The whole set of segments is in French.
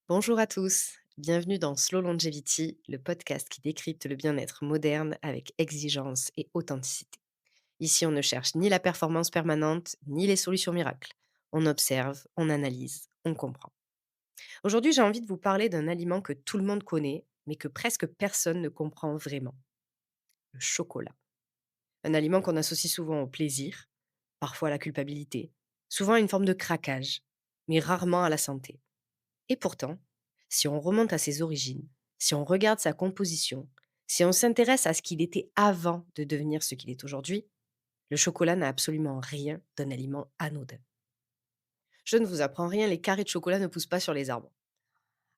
Bonjour à tous, bienvenue dans Slow Longevity, le podcast qui décrypte le bien-être moderne avec exigence et authenticité. Ici, on ne cherche ni la performance permanente, ni les solutions miracles. On observe, on analyse, on comprend. Aujourd'hui, j'ai envie de vous parler d'un aliment que tout le monde connaît, mais que presque personne ne comprend vraiment, le chocolat. Un aliment qu'on associe souvent au plaisir, parfois à la culpabilité, souvent à une forme de craquage, mais rarement à la santé. Et pourtant, si on remonte à ses origines, si on regarde sa composition, si on s'intéresse à ce qu'il était avant de devenir ce qu'il est aujourd'hui, le chocolat n'a absolument rien d'un aliment anodin. Je ne vous apprends rien, les carrés de chocolat ne poussent pas sur les arbres.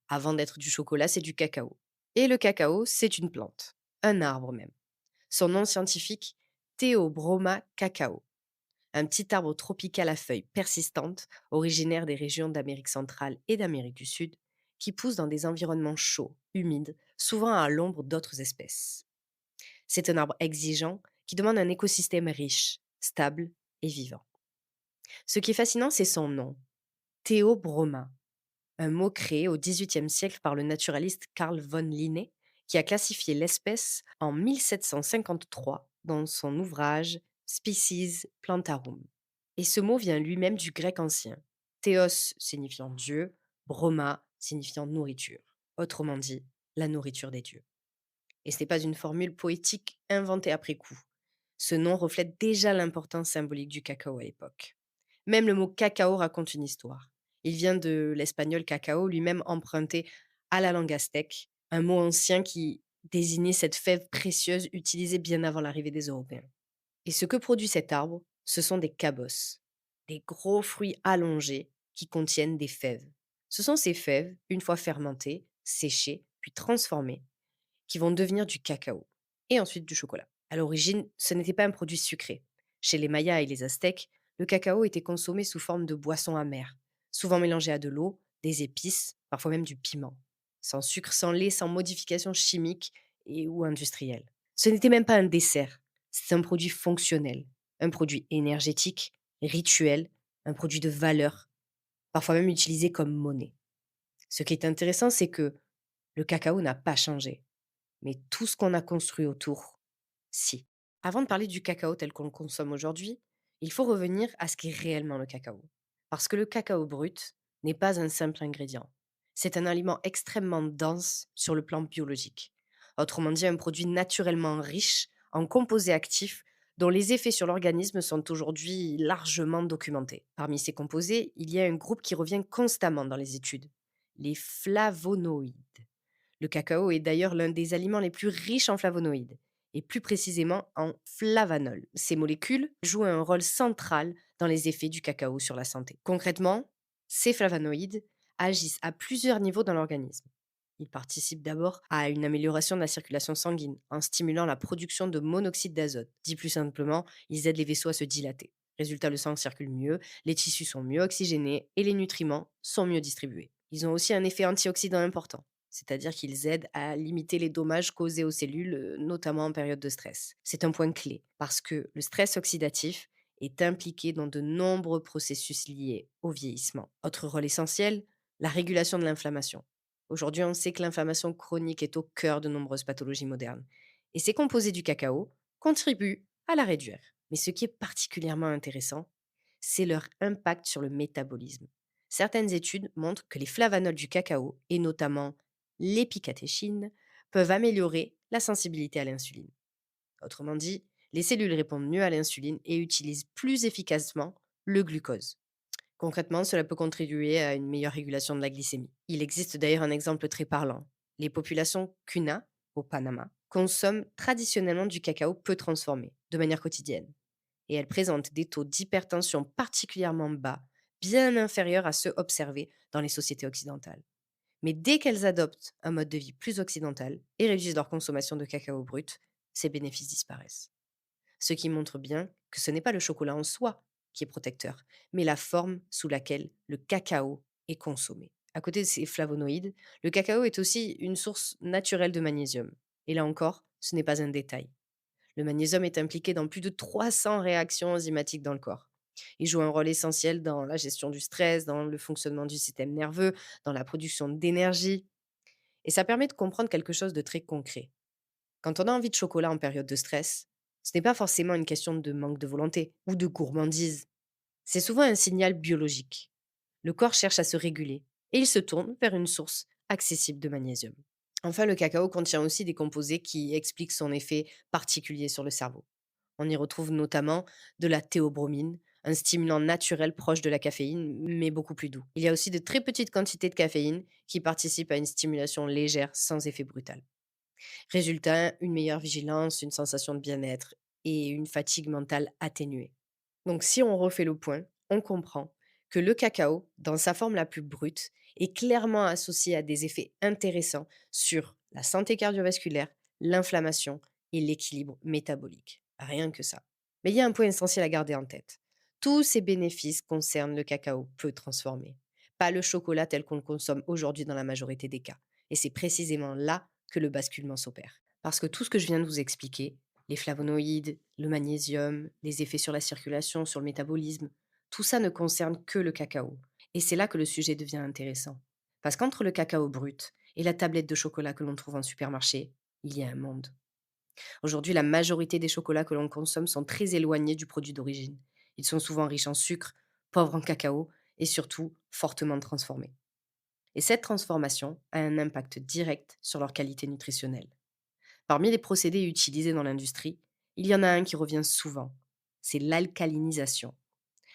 Avant d'être du chocolat, c'est du cacao. Et le cacao, c'est une plante, un arbre même. Son nom scientifique, Theobroma cacao, un petit arbre tropical à feuilles persistantes, originaire des régions d'Amérique centrale et d'Amérique du Sud, qui pousse dans des environnements chauds, humides, souvent à l'ombre d'autres espèces. C'est un arbre exigeant qui demande un écosystème riche, stable et vivant. Ce qui est fascinant, c'est son nom, Théobroma, un mot créé au XVIIIe siècle par le naturaliste Carl von Linné, qui a classifié l'espèce en 1753 dans son ouvrage Species Plantarum. Et ce mot vient lui-même du grec ancien. Théos signifiant Dieu, broma signifiant nourriture. Autrement dit, la nourriture des dieux. Et ce n'est pas une formule poétique inventée après coup. Ce nom reflète déjà l'importance symbolique du cacao à l'époque. Même le mot cacao raconte une histoire. Il vient de l'espagnol cacao, lui-même emprunté à la langue aztèque, un mot ancien qui désignait cette fève précieuse utilisée bien avant l'arrivée des Européens. Et ce que produit cet arbre, ce sont des cabosses, des gros fruits allongés qui contiennent des fèves. Ce sont ces fèves, une fois fermentées, séchées, puis transformées, qui vont devenir du cacao et ensuite du chocolat. À l'origine, ce n'était pas un produit sucré. Chez les Mayas et les Aztèques, le cacao était consommé sous forme de boisson amère, souvent mélangée à de l'eau, des épices, parfois même du piment. Sans sucre, sans lait, sans modification chimique et ou industrielle. Ce n'était même pas un dessert, c'est un produit fonctionnel, un produit énergétique, rituel, un produit de valeur, parfois même utilisé comme monnaie. Ce qui est intéressant, c'est que le cacao n'a pas changé, mais tout ce qu'on a construit autour, si. Avant de parler du cacao tel qu'on le consomme aujourd'hui, il faut revenir à ce qu'est réellement le cacao. Parce que le cacao brut n'est pas un simple ingrédient. C'est un aliment extrêmement dense sur le plan biologique. Autrement dit, un produit naturellement riche en composés actifs dont les effets sur l'organisme sont aujourd'hui largement documentés. Parmi ces composés, il y a un groupe qui revient constamment dans les études, les flavonoïdes. Le cacao est d'ailleurs l'un des aliments les plus riches en flavonoïdes, et plus précisément en flavanol. Ces molécules jouent un rôle central dans les effets du cacao sur la santé. Concrètement, ces flavonoïdes agissent à plusieurs niveaux dans l'organisme. Ils participent d'abord à une amélioration de la circulation sanguine en stimulant la production de monoxyde d'azote. Dit plus simplement, ils aident les vaisseaux à se dilater. Résultat, le sang circule mieux, les tissus sont mieux oxygénés et les nutriments sont mieux distribués. Ils ont aussi un effet antioxydant important, c'est-à-dire qu'ils aident à limiter les dommages causés aux cellules, notamment en période de stress. C'est un point clé, parce que le stress oxydatif est impliqué dans de nombreux processus liés au vieillissement. Autre rôle essentiel, la régulation de l'inflammation. Aujourd'hui, on sait que l'inflammation chronique est au cœur de nombreuses pathologies modernes. Et ces composés du cacao contribuent à la réduire. Mais ce qui est particulièrement intéressant, c'est leur impact sur le métabolisme. Certaines études montrent que les flavanols du cacao, et notamment l'épicatéchine, peuvent améliorer la sensibilité à l'insuline. Autrement dit, les cellules répondent mieux à l'insuline et utilisent plus efficacement le glucose. Concrètement, cela peut contribuer à une meilleure régulation de la glycémie. Il existe d'ailleurs un exemple très parlant. Les populations Kuna, au Panama, consomment traditionnellement du cacao peu transformé, de manière quotidienne. Et elles présentent des taux d'hypertension particulièrement bas, bien inférieurs à ceux observés dans les sociétés occidentales. Mais dès qu'elles adoptent un mode de vie plus occidental et réduisent leur consommation de cacao brut, ces bénéfices disparaissent. Ce qui montre bien que ce n'est pas le chocolat en soi qui est protecteur, mais la forme sous laquelle le cacao est consommé. À côté de ces flavonoïdes, le cacao est aussi une source naturelle de magnésium. Et là encore, ce n'est pas un détail. Le magnésium est impliqué dans plus de 300 réactions enzymatiques dans le corps. Il joue un rôle essentiel dans la gestion du stress, dans le fonctionnement du système nerveux, dans la production d'énergie. Et ça permet de comprendre quelque chose de très concret. Quand on a envie de chocolat en période de stress, ce n'est pas forcément une question de manque de volonté ou de gourmandise. C'est souvent un signal biologique. Le corps cherche à se réguler et il se tourne vers une source accessible de magnésium. Enfin, le cacao contient aussi des composés qui expliquent son effet particulier sur le cerveau. On y retrouve notamment de la théobromine, un stimulant naturel proche de la caféine, mais beaucoup plus doux. Il y a aussi de très petites quantités de caféine qui participent à une stimulation légère sans effet brutal. Résultat, une meilleure vigilance, une sensation de bien-être et une fatigue mentale atténuée. Donc si on refait le point, on comprend que le cacao, dans sa forme la plus brute, est clairement associé à des effets intéressants sur la santé cardiovasculaire, l'inflammation et l'équilibre métabolique. Rien que ça. Mais il y a un point essentiel à garder en tête. Tous ces bénéfices concernent le cacao peu transformé, pas le chocolat tel qu'on le consomme aujourd'hui dans la majorité des cas. Et c'est précisément là que le basculement s'opère. Parce que tout ce que je viens de vous expliquer, les flavonoïdes, le magnésium, les effets sur la circulation, sur le métabolisme, tout ça ne concerne que le cacao. Et c'est là que le sujet devient intéressant. Parce qu'entre le cacao brut et la tablette de chocolat que l'on trouve en supermarché, il y a un monde. Aujourd'hui, la majorité des chocolats que l'on consomme sont très éloignés du produit d'origine. Ils sont souvent riches en sucre, pauvres en cacao et surtout fortement transformés. Et cette transformation a un impact direct sur leur qualité nutritionnelle. Parmi les procédés utilisés dans l'industrie, il y en a un qui revient souvent, c'est l'alcalinisation.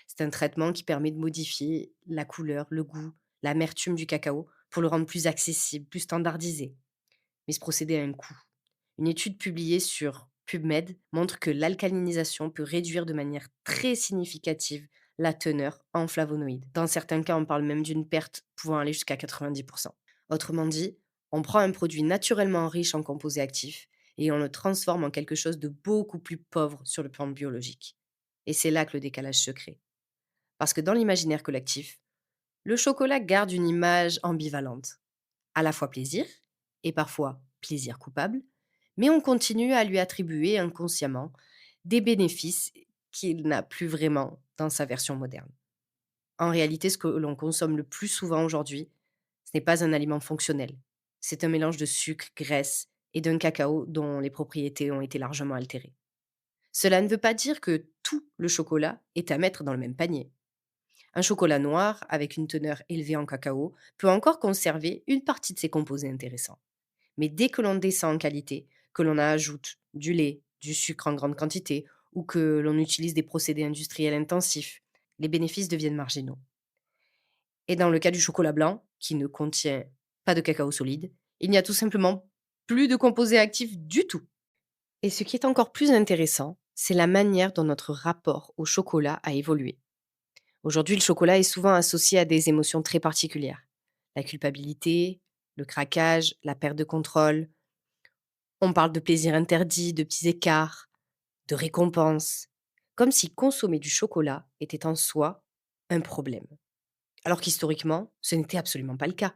C'est un traitement qui permet de modifier la couleur, le goût, l'amertume du cacao pour le rendre plus accessible, plus standardisé. Mais ce procédé a un coût. Une étude publiée sur PubMed montre que l'alcalinisation peut réduire de manière très significative la teneur en flavonoïdes. Dans certains cas, on parle même d'une perte pouvant aller jusqu'à 90%. Autrement dit, on prend un produit naturellement riche en composés actifs et on le transforme en quelque chose de beaucoup plus pauvre sur le plan biologique. Et c'est là que le décalage se crée. Parce que dans l'imaginaire collectif, le chocolat garde une image ambivalente, à la fois plaisir et parfois plaisir coupable, mais on continue à lui attribuer inconsciemment des bénéfices qu'il n'a plus vraiment dans sa version moderne. En réalité, ce que l'on consomme le plus souvent aujourd'hui, ce n'est pas un aliment fonctionnel. C'est un mélange de sucre, graisse et d'un cacao dont les propriétés ont été largement altérées. Cela ne veut pas dire que tout le chocolat est à mettre dans le même panier. Un chocolat noir, avec une teneur élevée en cacao, peut encore conserver une partie de ses composés intéressants. Mais dès que l'on descend en qualité, que l'on ajoute du lait, du sucre en grande quantité, ou que l'on utilise des procédés industriels intensifs, les bénéfices deviennent marginaux. Et dans le cas du chocolat blanc, qui ne contient pas de cacao solide, il n'y a tout simplement plus de composés actifs du tout. Et ce qui est encore plus intéressant, c'est la manière dont notre rapport au chocolat a évolué. Aujourd'hui, le chocolat est souvent associé à des émotions très particulières. La culpabilité, le craquage, la perte de contrôle. On parle de plaisir interdit, de petits écarts, de récompenses. Comme si consommer du chocolat était en soi un problème. Alors qu'historiquement, ce n'était absolument pas le cas.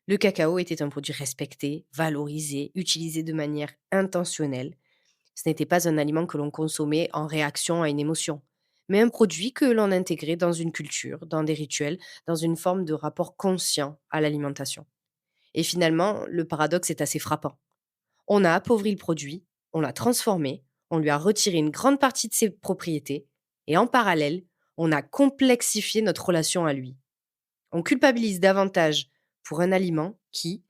Le cacao était un produit respecté, valorisé, utilisé de manière intentionnelle. Ce n'était pas un aliment que l'on consommait en réaction à une émotion, mais un produit que l'on intégrait dans une culture, dans des rituels, dans une forme de rapport conscient à l'alimentation. Et finalement, le paradoxe est assez frappant. On a appauvri le produit, on l'a transformé, on lui a retiré une grande partie de ses propriétés, et en parallèle, on a complexifié notre relation à lui. On culpabilise davantage pour un aliment qui,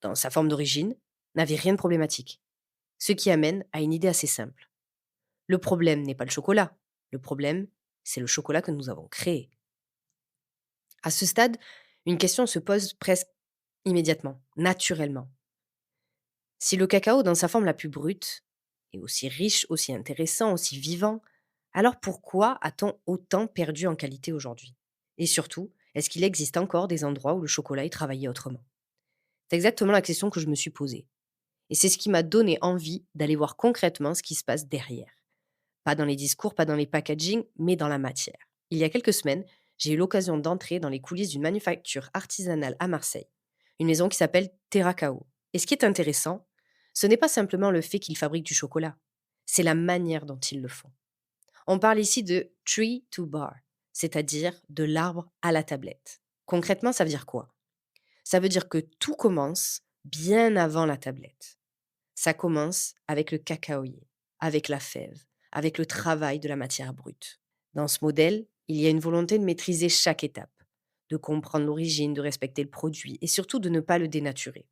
dans sa forme d'origine, n'avait rien de problématique. Ce qui amène à une idée assez simple. Le problème n'est pas le chocolat. Le problème, c'est le chocolat que nous avons créé. À ce stade, une question se pose presque immédiatement, naturellement. Si le cacao, dans sa forme la plus brute, est aussi riche, aussi intéressant, aussi vivant, alors pourquoi a-t-on autant perdu en qualité aujourd'hui? Et surtout, est-ce qu'il existe encore des endroits où le chocolat est travaillé autrement? C'est exactement la question que je me suis posée. Et c'est ce qui m'a donné envie d'aller voir concrètement ce qui se passe derrière. Pas dans les discours, pas dans les packaging, mais dans la matière. Il y a quelques semaines, j'ai eu l'occasion d'entrer dans les coulisses d'une manufacture artisanale à Marseille, une maison qui s'appelle Terracao. Et ce qui est intéressant, ce n'est pas simplement le fait qu'ils fabriquent du chocolat, c'est la manière dont ils le font. On parle ici de tree to bar, c'est-à-dire de l'arbre à la tablette. Concrètement, ça veut dire quoi? Ça veut dire que tout commence bien avant la tablette. Ça commence avec le cacaoyer, avec la fève, avec le travail de la matière brute. Dans ce modèle, il y a une volonté de maîtriser chaque étape, de comprendre l'origine, de respecter le produit et surtout de ne pas le dénaturer.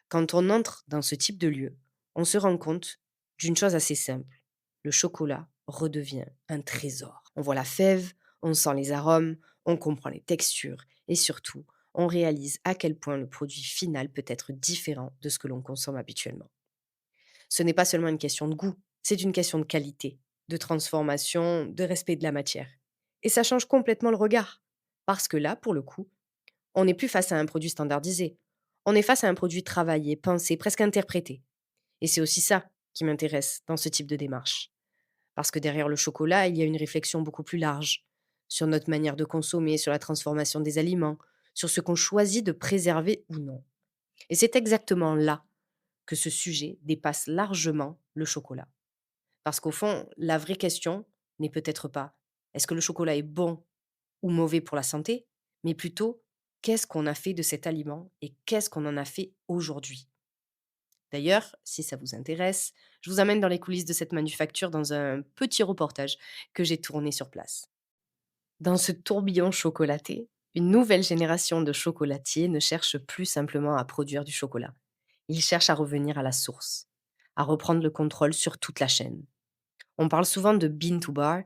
Quand on entre dans ce type de lieu, on se rend compte d'une chose assez simple. Le chocolat redevient un trésor. On voit la fève, on sent les arômes, on comprend les textures et surtout, on réalise à quel point le produit final peut être différent de ce que l'on consomme habituellement. Ce n'est pas seulement une question de goût, c'est une question de qualité, de transformation, de respect de la matière. Et ça change complètement le regard. Parce que là, pour le coup, on n'est plus face à un produit standardisé. On est face à un produit travaillé, pensé, presque interprété. Et c'est aussi ça qui m'intéresse dans ce type de démarche. Parce que derrière le chocolat, il y a une réflexion beaucoup plus large sur notre manière de consommer, sur la transformation des aliments, sur ce qu'on choisit de préserver ou non. Et c'est exactement là que ce sujet dépasse largement le chocolat. Parce qu'au fond, la vraie question n'est peut-être pas est-ce que le chocolat est bon ou mauvais pour la santé, mais plutôt qu'est-ce qu'on a fait de cet aliment et qu'est-ce qu'on en a fait aujourd'hui. D'ailleurs, si ça vous intéresse, je vous amène dans les coulisses de cette manufacture dans un petit reportage que j'ai tourné sur place. Dans ce tourbillon chocolaté, une nouvelle génération de chocolatiers ne cherche plus simplement à produire du chocolat. Ils cherchent à revenir à la source, à reprendre le contrôle sur toute la chaîne. On parle souvent de bean to bar,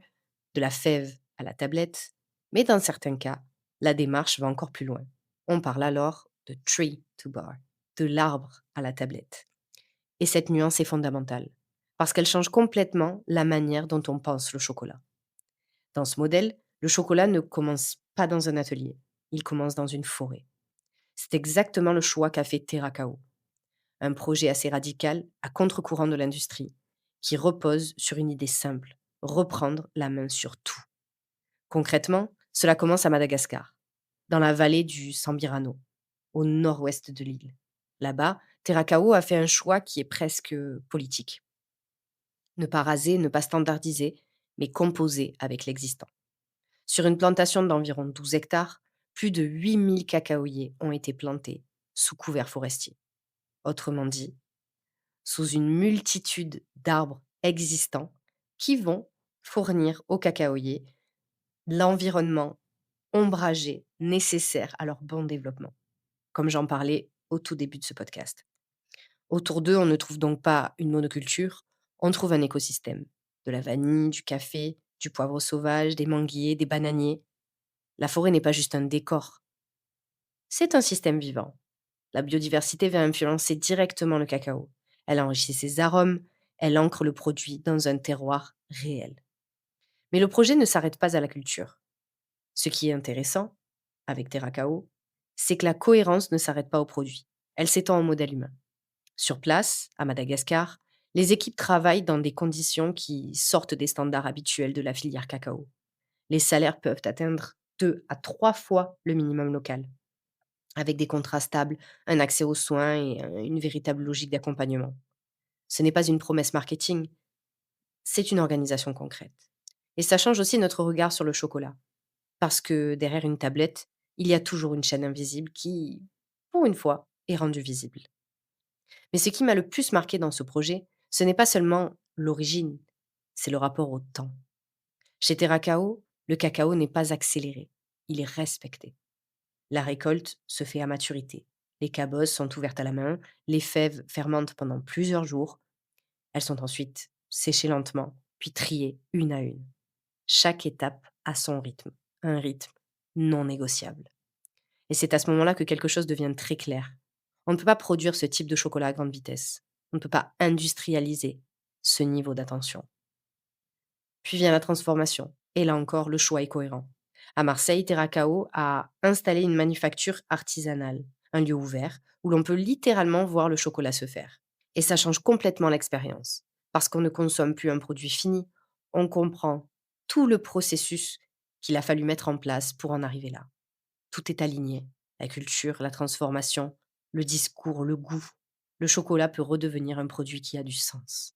de la fève à la tablette, mais dans certains cas, la démarche va encore plus loin. On parle alors de tree to bar, de l'arbre à la tablette. Et cette nuance est fondamentale, parce qu'elle change complètement la manière dont on pense le chocolat. Dans ce modèle, le chocolat ne commence pas dans un atelier, il commence dans une forêt. C'est exactement le choix qu'a fait Terracao, un projet assez radical à contre-courant de l'industrie, qui repose sur une idée simple, reprendre la main sur tout. Concrètement, cela commence à Madagascar, dans la vallée du Sambirano, au nord-ouest de l'île. Là-bas, Terracao a fait un choix qui est presque politique. Ne pas raser, ne pas standardiser, mais composer avec l'existant. Sur une plantation d'environ 12 hectares, plus de 8000 cacaoyers ont été plantés sous couvert forestier. Autrement dit, sous une multitude d'arbres existants qui vont fournir aux cacaoyers l'environnement ombragé nécessaire à leur bon développement, comme j'en parlais au tout début de ce podcast. Autour d'eux, on ne trouve donc pas une monoculture, on trouve un écosystème. De la vanille, du café, du poivre sauvage, des manguiers, des bananiers. La forêt n'est pas juste un décor, c'est un système vivant. La biodiversité va influencer directement le cacao. Elle enrichit ses arômes, elle ancre le produit dans un terroir réel. Mais le projet ne s'arrête pas à la culture. Ce qui est intéressant avec Terracao, c'est que la cohérence ne s'arrête pas au produit. Elle s'étend au modèle humain. Sur place, à Madagascar, les équipes travaillent dans des conditions qui sortent des standards habituels de la filière cacao. Les salaires peuvent atteindre 2 à 3 fois le minimum local, avec des contrats stables, un accès aux soins et une véritable logique d'accompagnement. Ce n'est pas une promesse marketing, c'est une organisation concrète. Et ça change aussi notre regard sur le chocolat, parce que derrière une tablette, il y a toujours une chaîne invisible qui, pour une fois, est rendue visible. Mais ce qui m'a le plus marqué dans ce projet, ce n'est pas seulement l'origine, c'est le rapport au temps. Chez Terracao, le cacao n'est pas accéléré, il est respecté. La récolte se fait à maturité. Les cabosses sont ouvertes à la main, les fèves fermentent pendant plusieurs jours, elles sont ensuite séchées lentement, puis triées une à une. Chaque étape a son rythme, un rythme non négociable. Et c'est à ce moment-là que quelque chose devient très clair. On ne peut pas produire ce type de chocolat à grande vitesse. On ne peut pas industrialiser ce niveau d'attention. Puis vient la transformation. Et là encore, le choix est cohérent. À Marseille, Terracao a installé une manufacture artisanale, un lieu ouvert où l'on peut littéralement voir le chocolat se faire. Et ça change complètement l'expérience, parce qu'on ne consomme plus un produit fini, on comprend tout le processus qu'il a fallu mettre en place pour en arriver là. Tout est aligné, la culture, la transformation, le discours, le goût. Le chocolat peut redevenir un produit qui a du sens.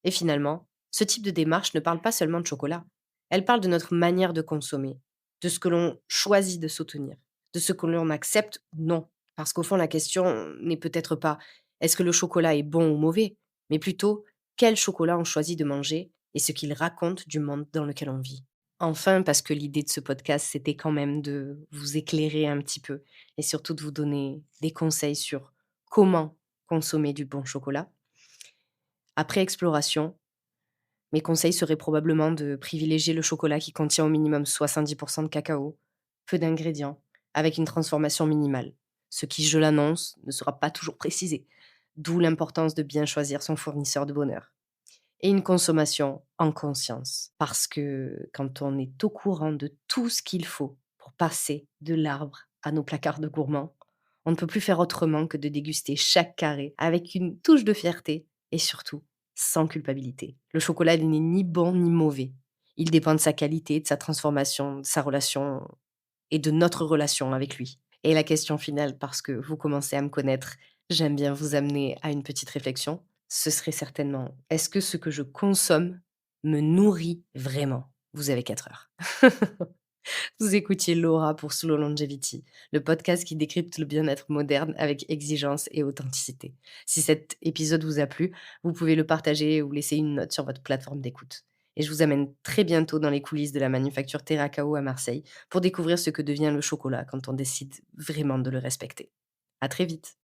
Et finalement, ce type de démarche ne parle pas seulement de chocolat. Elle parle de notre manière de consommer, de ce que l'on choisit de soutenir, de ce que l'on accepte ou non. Parce qu'au fond, la question n'est peut-être pas est-ce que le chocolat est bon ou mauvais, mais plutôt quel chocolat on choisit de manger et ce qu'il raconte du monde dans lequel on vit. Enfin, parce que l'idée de ce podcast, c'était quand même de vous éclairer un petit peu et surtout de vous donner des conseils sur comment consommer du bon chocolat. Après exploration, mes conseils seraient probablement de privilégier le chocolat qui contient au minimum 70 de cacao, peu d'ingrédients, avec une transformation minimale. Ce qui, je l'annonce, ne sera pas toujours précisé. D'où l'importance de bien choisir son fournisseur de bonheur. Et une consommation en conscience. Parce que quand on est au courant de tout ce qu'il faut pour passer de l'arbre à nos placards de gourmands, on ne peut plus faire autrement que de déguster chaque carré avec une touche de fierté et surtout sans culpabilité. Le chocolat, il n'est ni bon ni mauvais. Il dépend de sa qualité, de sa transformation, de sa relation et de notre relation avec lui. Et la question finale, parce que vous commencez à me connaître, j'aime bien vous amener à une petite réflexion. Ce serait certainement: est-ce que ce que je consomme me nourrit vraiment? Vous avez 4 heures. Vous écoutiez Laura pour Slow Longevity, le podcast qui décrypte le bien-être moderne avec exigence et authenticité. Si cet épisode vous a plu, vous pouvez le partager ou laisser une note sur votre plateforme d'écoute. Et je vous amène très bientôt dans les coulisses de la manufacture Terracao à Marseille pour découvrir ce que devient le chocolat quand on décide vraiment de le respecter. À très vite.